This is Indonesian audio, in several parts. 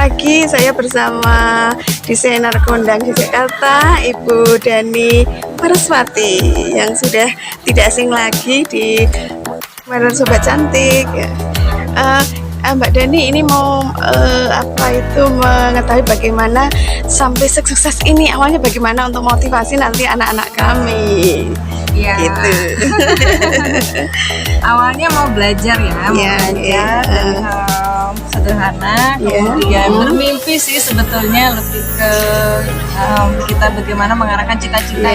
pagi saya bersama desainer kondang di Jakarta, Ibu Dani Paraswati yang sudah tidak asing lagi di Malam Sobat Cantik. Mbak Dani ini mau mengetahui bagaimana sampai sukses ini, awalnya bagaimana untuk motivasi nanti anak-anak kami. Ya. Gitu. Awalnya mau belajar dari hal sederhana, kemudian bermimpi sih sebetulnya lebih ke kita bagaimana mengarahkan cita-cita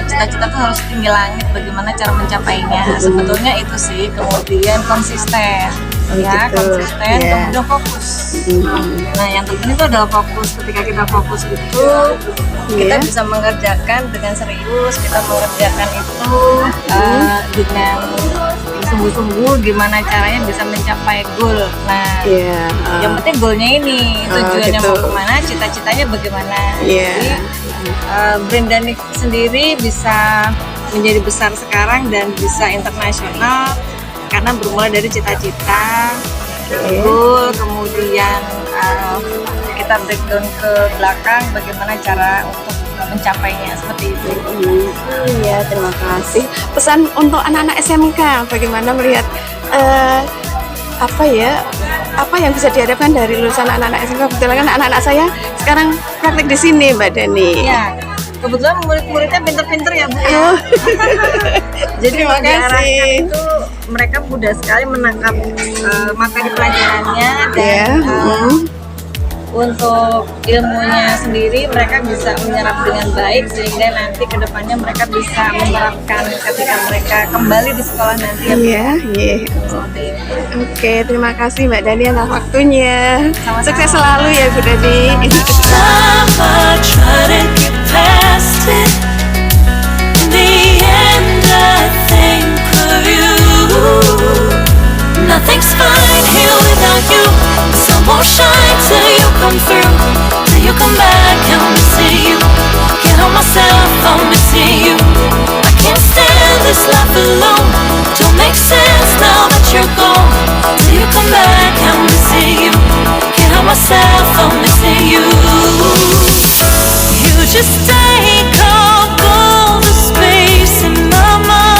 cita-cita tuh harus tinggi langit, bagaimana cara mencapainya. Sebetulnya itu sih, kemudian konsisten. Konsisten, kemudian fokus. Nah, yang terpenting itu adalah fokus. Ketika kita fokus itu, kita bisa mengerjakan dengan serius, kita mengerjakan itu dengan sungguh-sungguh, gimana caranya bisa mencapai goal. Nah, yang penting goalnya ini, tujuannya mau kemana, cita-citanya bagaimana. Jadi, brand Dannique sendiri bisa menjadi besar sekarang dan bisa internasional karena bermula dari cita-cita, goal, kemudian kita breakdown ke belakang bagaimana cara untuk mencapainya, seperti itu. Iya, terima kasih. Pesan untuk anak-anak SMK, bagaimana melihat apa yang bisa diharapkan dari lulusan anak-anak SMK? Kebetulan kan anak-anak saya sekarang praktik di sini, Mbak Dani. Ya, kebetulan murid-muridnya pinter-pinter ya, Bu. Jadi diarahkan itu mereka mudah sekali menangkap materi pelajarannya dan untuk ilmunya sendiri mereka bisa menyerap dengan baik, sehingga nanti kedepannya mereka bisa menerapkan ketika mereka kembali di sekolah nanti. Oke, terima kasih Mbak Dani atas waktunya. Sama-sama. Sukses selalu ya Bu Dani. Nothing's fine here without you. The sun won't shine till you come through. Till you come back, I'm missing you. Can't help myself, I'm missing you. I can't stand this life alone. Don't make sense now that you're gone. Till you come back, I'm missing you. Can't help myself, I'm missing you. You just take up all the space in my mind.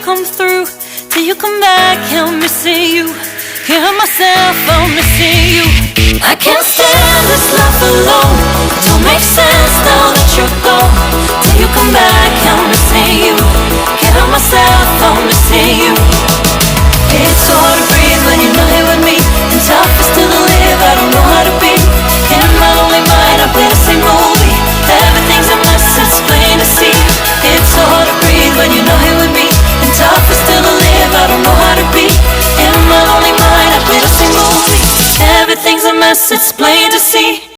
Come through, till you come back, I'm missing you. Can't help myself, I'm missing you. I can't stand this life alone. Don't make sense now that you're gone. Till you come back, I'm missing you. Can't help myself, I'm missing you. It's so hard to breathe when you're not here with me, and tough is still to live, I don't know how to be. In my lonely mind, I play the same movie. Everything's a mess, it's plain to see. It's so hard to breathe when you're not here with me, and tough is still to live, I don't know how to be. In my lonely mind, I play the same movie. Everything's a mess, it's plain to see.